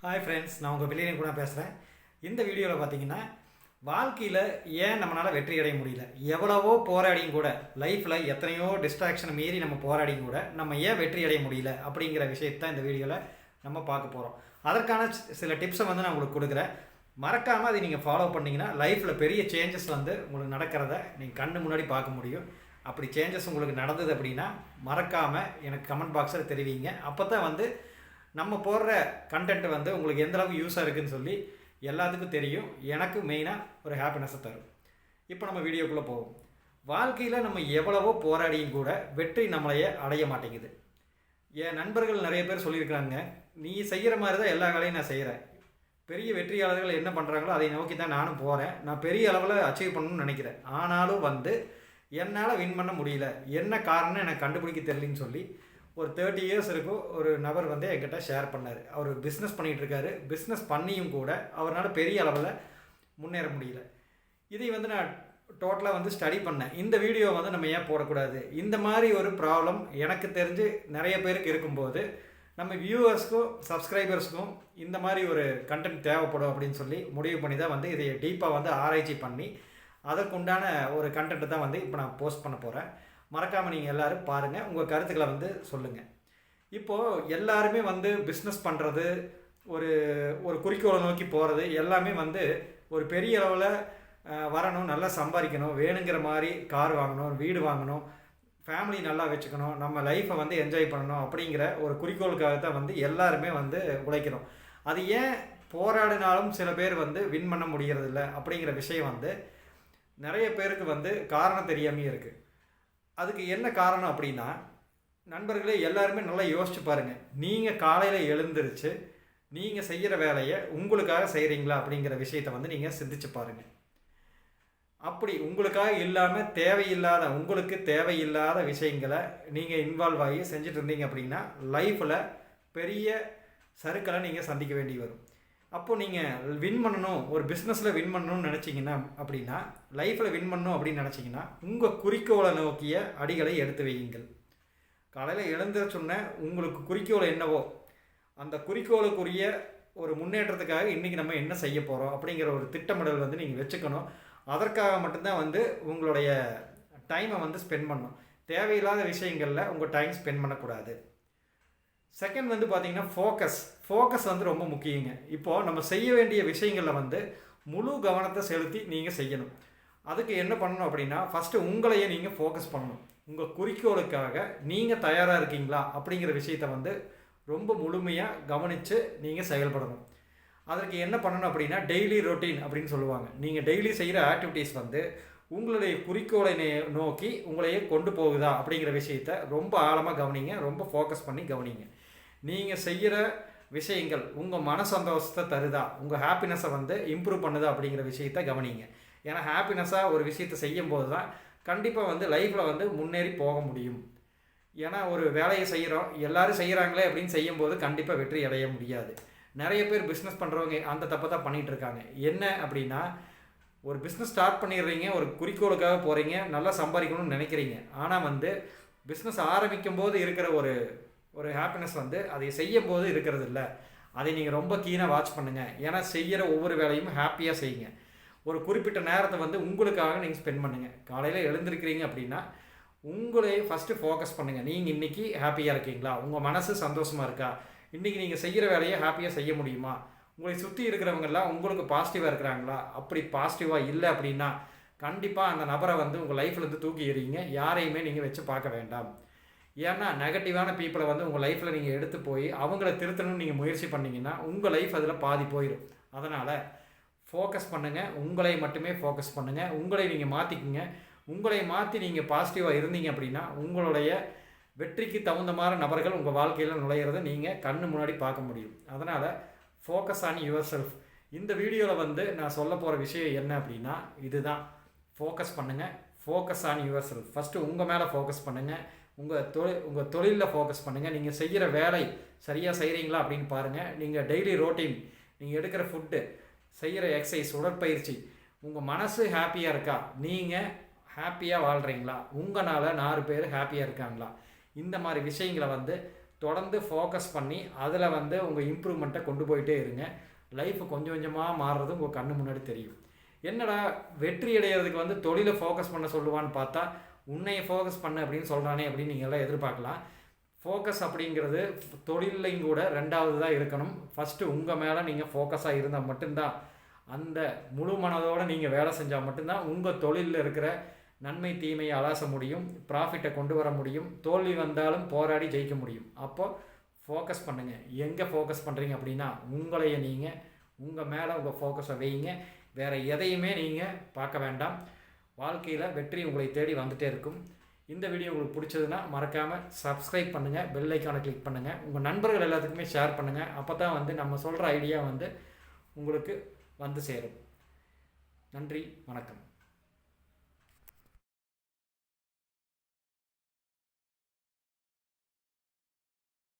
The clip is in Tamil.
ஹாய் ஃப்ரெண்ட்ஸ், நான் உங்கள் பிள்ளைங்க கூட பேசுகிறேன். இந்த வீடியோவில் பார்த்தீங்கன்னா, வாழ்க்கையில் ஏன் நம்மளால் வெற்றி அடைய முடியல, எவ்வளவோ போராடியும் கூட லைஃப்பில் எத்தனையோ டிஸ்ட்ராக்ஷனை மீறி நம்ம போராடியும் கூட நம்ம ஏன் வெற்றி அடைய முடியல அப்படிங்கிற விஷயத்தான் இந்த வீடியோவில் நம்ம பார்க்க போகிறோம். அதற்கான சில டிப்ஸை வந்து நான் உங்களுக்கு கொடுக்குறேன். மறக்காமல் அதை நீங்கள் ஃபாலோ பண்ணிங்கன்னா லைஃப்பில் பெரிய சேஞ்சஸ் வந்து உங்களுக்கு நடக்கிறத நீங்கள் கண்ணு முன்னாடி பார்க்க முடியும். அப்படி சேஞ்சஸ் உங்களுக்கு நடந்தது அப்படின்னா மறக்காமல் எனக்கு கமெண்ட் பாக்ஸில் தெரிவிங்க. அப்போ தான் வந்து நம்ம போடுற கண்டென்ட் வந்து உங்களுக்கு எந்த அளவுக்கு யூஸாக இருக்குதுன்னு சொல்லி எல்லாத்துக்கும் தெரியும். எனக்கு மெயினாக ஒரு ஹாப்பினஸை தரும். இப்போ நம்ம வீடியோக்குள்ளே போவோம். வாழ்க்கையில் நம்ம எவ்வளவோ போராடியும் கூட வெற்றி நம்மளையே அடைய மாட்டேங்குது. என் நண்பர்கள் நிறைய பேர் சொல்லியிருக்கிறாங்க, நீ செய்கிற மாதிரி தான் எல்லா வேலையும் நான் செய்கிறேன். பெரிய வெற்றியாளர்கள் என்ன பண்ணுறாங்களோ அதை நோக்கி தான் நானும் போகிறேன். நான் பெரிய அளவில் அச்சீவ் பண்ணணும்னு நினைக்கிறேன். ஆனாலும் வந்து என்னால் வின் பண்ண முடியல, என்ன காரணம்னு எனக்கு கண்டுபிடிக்க தெரியலன்னு சொல்லி ஒரு 30 இயர்ஸ் இருக்கும் ஒரு நபர் வந்து என்கிட்ட ஷேர் பண்ணார். அவர் பிஸ்னஸ் பண்ணிகிட்ருக்காரு. பிஸ்னஸ் பண்ணியும் கூட அவரால் பெரிய அளவில் முன்னேற முடியல. இதை வந்து நான் டோட்டலாக வந்து ஸ்டடி பண்ணேன். இந்த வீடியோ வந்து நம்ம ஏன் போடக்கூடாது, இந்த மாதிரி ஒரு ப்ராப்ளம் எனக்கு தெரிஞ்சு நிறைய பேருக்கு இருக்கும்போது நம்ம வியூவர்ஸ்க்கும் சப்ஸ்கிரைபர்ஸ்க்கும் இந்த மாதிரி ஒரு கண்டென்ட் தேவைப்படும் அப்படின்னு சொல்லி முடிவு பண்ணி தான் வந்து இதை டீப்பாக வந்து ஆராய்ச்சி பண்ணி அதற்குண்டான ஒரு கண்டென்ட்டை தான் வந்து இப்போ நான் போஸ்ட் பண்ண போகிறேன். மறக்காமல் நீங்கள் எல்லோரும் பாருங்கள், உங்கள் கருத்துக்களை வந்து சொல்லுங்கள். இப்போது எல்லாருமே வந்து பிஸ்னஸ் பண்ணுறது, ஒரு ஒரு குறிக்கோளை நோக்கி போகிறது எல்லாமே வந்து ஒரு பெரிய அளவில் வரணும், நல்லா சம்பாதிக்கணும், வேணுங்கிற மாதிரி கார் வாங்கணும், வீடு வாங்கணும், ஃபேமிலி நல்லா வச்சுக்கணும், நம்ம லைஃப்பை வந்து என்ஜாய் பண்ணணும் அப்படிங்கிற ஒரு குறிக்கோளுக்காக தான் வந்து எல்லாருமே வந்து உழைக்கிறோம். அது ஏன் போராடினாலும் சில பேர் வந்து வின் பண்ண முடிகிறதில்ல அப்படிங்கிற விஷயம் வந்து நிறைய பேருக்கு வந்து காரணம் தெரியாமே இருக்குது. அதுக்கு என்ன காரணம் அப்படின்னா, நண்பர்களே எல்லாருமே நல்லா யோசிச்சு பாருங்கள். நீங்கள் காலையில் எழுந்திருச்சு நீங்கள் செய்கிற வேலையை உங்களுக்காக செய்கிறீங்களா அப்படிங்கிற விஷயத்தை வந்து நீங்கள் சிந்திச்சு பாருங்கள். அப்படி உங்களுக்காக இல்லாமல் தேவையில்லாத, உங்களுக்கு தேவையில்லாத விஷயங்களை நீங்கள் இன்வால்வ் ஆகி செஞ்சுட்டு இருந்தீங்க அப்படின்னா லைஃப்பில் பெரிய சறுக்களை நீங்கள் சந்திக்க வேண்டி வரும். அப்போது நீங்கள் வின் பண்ணணும், ஒரு பிஸ்னஸில் வின் பண்ணணும்னு நினச்சிங்கன்னா அப்படின்னா, லைஃப்பில் வின் பண்ணணும் அப்படின்னு நினச்சிங்கன்னா உங்கள் குறிக்கோளை நோக்கிய அடிகளை எடுத்து வையுங்கள். காலையில் எழுந்த சொன்ன உங்களுக்கு குறிக்கோள் என்னவோ அந்த குறிக்கோளுக்குரிய ஒரு முன்னேற்றத்துக்காக இன்றைக்கி நம்ம என்ன செய்ய போகிறோம் அப்படிங்கிற ஒரு திட்டமிடல் வந்து நீங்கள் வச்சுக்கணும். அதற்காக மட்டும்தான் வந்து உங்களுடைய டைமை வந்து ஸ்பெண்ட் பண்ணணும். தேவையில்லாத விஷயங்களில் உங்கள் டைம் ஸ்பெண்ட் பண்ணக்கூடாது. செகண்ட் வந்து பார்த்திங்கன்னா ஃபோக்கஸ் வந்து ரொம்ப முக்கியங்க. இப்போது நம்ம செய்ய வேண்டிய விஷயங்களில் வந்து முழு கவனத்தை செலுத்தி நீங்கள் செய்யணும். அதுக்கு என்ன பண்ணணும் அப்படின்னா, ஃபஸ்ட்டு உங்களையே நீங்கள் ஃபோக்கஸ் பண்ணணும். உங்கள் குறிக்கோளுக்காக நீங்கள் தயாராக இருக்கீங்களா அப்படிங்கிற விஷயத்தை வந்து ரொம்ப முழுமையாக கவனித்து நீங்கள் செயல்படணும். அதற்கு என்ன பண்ணணும் அப்படின்னா, டெய்லி ரொட்டீன் அப்படின்னு சொல்லுவாங்க. நீங்கள் டெய்லி செய்கிற ஆக்டிவிட்டீஸ் வந்து உங்களுடைய குறிக்கோளை நோக்கி உங்களையே கொண்டு போகுதா அப்படிங்கிற விஷயத்தை ரொம்ப ஆழமாக கவனிங்க, ரொம்ப ஃபோக்கஸ் பண்ணி கவனிங்க. நீங்கள் செய்கிற விஷயங்கள் உங்கள் மன சந்தோஷத்தை தருதா, உங்கள் ஹாப்பினஸை வந்து இம்ப்ரூவ் பண்ணுதா அப்படிங்கிற விஷயத்தை கவனிங்க. ஏன்னா ஹாப்பினஸாக ஒரு விஷயத்தை செய்யும்போது தான் கண்டிப்பாக வந்து லைஃப்பில் வந்து முன்னேறி போக முடியும். ஏன்னா ஒரு வேலையை செய்கிறோம், எல்லோரும் செய்கிறாங்களே அப்படின்னு செய்யும்போது கண்டிப்பாக வெற்றி அடைய முடியாது. நிறைய பேர் பிஸ்னஸ் பண்ணுறவங்க அந்த தப்பை தான் பண்ணிகிட்டு இருக்காங்க. என்ன அப்படின்னா, ஒரு பிஸ்னஸ் ஸ்டார்ட் பண்ணிடுறீங்க, ஒரு குறிக்கோளுக்காக போகிறீங்க, நல்லா சம்பாதிக்கணும்னு நினைக்கிறீங்க. ஆனால் வந்து பிஸ்னஸ் ஆரம்பிக்கும் போது இருக்கிற ஒரு ஹாப்பினஸ் வந்து அதை செய்யும் போது இருக்கிறது இல்லை. அதை நீங்கள் ரொம்ப கீனாக வாட்ச் பண்ணுங்கள். ஏன்னா செய்கிற ஒவ்வொரு வேலையும் ஹாப்பியாக செய்யுங்க. ஒரு குறிப்பிட்ட நேரத்தை வந்து உங்களுக்காக நீங்கள் ஸ்பெண்ட் பண்ணுங்கள். காலையில் எழுந்திருக்கிறீங்க அப்படின்னா உங்களே ஃபஸ்ட்டு ஃபோக்கஸ் பண்ணுங்கள். நீங்கள் இன்றைக்கி ஹாப்பியாக இருக்கீங்களா, உங்கள் மனசு சந்தோஷமாக இருக்கா, இன்றைக்கி நீங்கள் செய்கிற வேலையை ஹாப்பியாக செய்ய முடியுமா, உங்களை சுற்றி இருக்கிறவங்கெல்லாம் உங்களுக்கு பாசிட்டிவாக இருக்கிறாங்களா. அப்படி பாசிட்டிவாக இல்லை அப்படின்னா கண்டிப்பாக அந்த நபரை வந்து உங்கள் லைஃப்லேருந்து தூக்கி எறியுங்க. யாரையுமே நீங்கள் வச்சு பார்க்க வேண்டாம். ஏன்னா நெகட்டிவான பீப்புளை வந்து உங்கள் லைஃப்பில் நீங்கள் எடுத்து போய் அவங்கள திருத்தணும்னு நீங்கள் முயற்சி பண்ணிங்கன்னா உங்கள் லைஃப் அதில் பாதி போயிடும். அதனால் ஃபோக்கஸ் பண்ணுங்கள், உங்களை மட்டுமே ஃபோக்கஸ் பண்ணுங்கள். உங்களை நீங்கள் மாற்றிக்குங்க. உங்களை மாற்றி நீங்கள் பாசிட்டிவாக இருந்தீங்க அப்படின்னா உங்களுடைய வெற்றிக்கு தகுந்த மாதிரி நபர்கள் உங்கள் வாழ்க்கையில் நுழையிறத நீங்கள் கண்ணு முன்னாடி பார்க்க முடியும். அதனால் ஃபோக்கஸ் ஆன் யுவர் செல்ஃப். இந்த வீடியோவில் வந்து நான் சொல்ல போகிற விஷயம் என்ன அப்படின்னா இதுதான். ஃபோக்கஸ் பண்ணுங்கள், focus on your self. First உங்கள் மேலே ஃபோக்கஸ் பண்ணுங்கள். உங்கள் தொழிலில் ஃபோக்கஸ் பண்ணுங்கள். நீங்கள் செய்கிற வேலை சரியாக செய்கிறீங்களா அப்படின்னு பாருங்கள். நீங்கள் டெய்லி ரொட்டீன், நீங்கள் எடுக்கிற ஃபுட்டு, செய்கிற எக்ஸசைஸ், உடற்பயிற்சி, உங்கள் மனசு ஹாப்பியாக இருக்கா, நீங்கள் ஹாப்பியாக வாழ்கிறீங்களா, உங்களால் 4 பேர் ஹாப்பியாக இருக்காங்களா, இந்த மாதிரி விஷயங்களை வந்து தொடர்ந்து ஃபோக்கஸ் பண்ணி அதில் வந்து உங்கள் இம்ப்ரூவ்மெண்ட்டை கொண்டு போயிட்டே இருங்க. லைஃப் கொஞ்சம் கொஞ்சமாக மாறுறது உங்கள் கண்ணு முன்னாடி தெரியும். என்னடா வெற்றி அடைகிறதுக்கு வந்து தொழிலை ஃபோக்கஸ் பண்ண சொல்லுவான்னு பார்த்தா, உன்னையை ஃபோக்கஸ் பண்ணு அப்படின்னு சொல்கிறானே அப்படின்னு நீங்கள் எல்லாம் எதிர்பார்க்கலாம். ஃபோக்கஸ் அப்படிங்கிறது தொழிலையும் கூட 2வது தான் இருக்கணும். ஃபஸ்ட்டு உங்கள் மேலே நீங்கள் ஃபோக்கஸாக இருந்தால் மட்டும்தான், அந்த முழு மனதோடு நீங்கள் வேலை செஞ்சால் மட்டும்தான் உங்கள் தொழிலில் இருக்கிற நன்மை தீமையை அலாச முடியும், ப்ராஃபிட்டை கொண்டு வர முடியும், தோல்வி வந்தாலும் போராடி ஜெயிக்க முடியும். அப்போது ஃபோக்கஸ் பண்ணுங்கள். எங்கே ஃபோக்கஸ் பண்ணுறீங்க அப்படின்னா, உங்களைய நீங்கள் உங்கள் மேலே உங்கள் ஃபோக்கஸை வைங்க. வேறு எதையுமே நீங்கள் பார்க்க வேண்டாம். வாழ்க்கையில் வெற்றி உங்களை தேடி வந்துகிட்டே இருக்கும். இந்த வீடியோ உங்களுக்கு பிடிச்சதுன்னா மறக்காமல் சப்ஸ்கிரைப் பண்ணுங்கள், பெல் ஐக்கானை கிளிக் பண்ணுங்கள், உங்கள் நண்பர்கள் எல்லாத்துக்குமே ஷேர் பண்ணுங்கள். அப்போ தான் வந்து நம்ம சொல்கிற ஐடியா வந்து உங்களுக்கு வந்து சேரும். நன்றி, வணக்கம்.